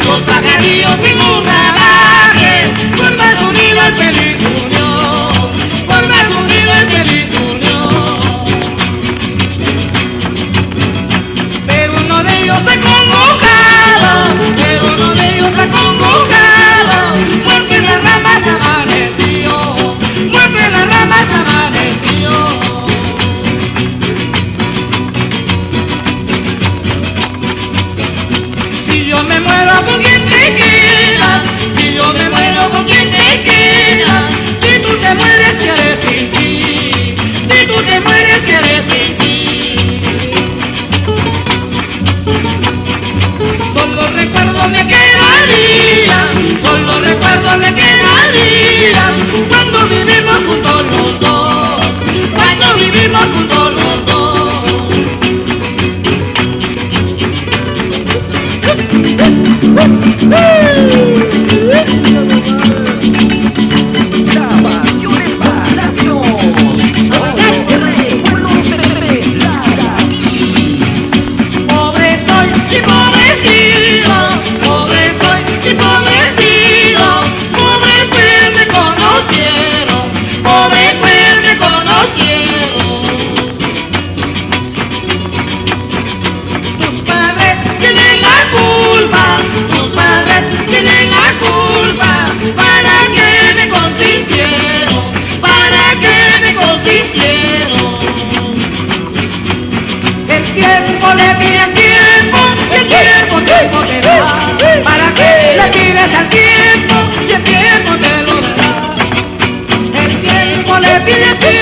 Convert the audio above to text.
los pajarillos sin un rabaje, por más unido el feliz unión, por más unido el feliz unión. Pero uno de ellos se ha convocado, pero uno de ellos se ha convocado, porque en las ramas amaneció, porque en las ramas amaneció. Si yo me muero, ¿con quién te quedas? Si yo me muero, ¿con quién te quedas? Si tú te mueres, ¿qué haré sin ti? Si tú te mueres, ¿qué haré sin ti? Solo recuerdo me quedaría, solo recuerdo me quedaría, cuando vivimos juntos los dos, cuando vivimos juntos los dos. Grabaciones Palacios, solo recuerdos de la Kiss. Pobre estoy y pobrecido, pobre estoy y pobrecido, pobre pues me conocieron, pobre pues me conocieron. Tus padres tienen la culpa, tus padres tienen la culpa, para que me consintieron, para que me consintieron. El tiempo le pide al tiempo, y el tiempo te da, para que le pides al tiempo, y el tiempo te lo dará. El tiempo le pide al tiempo,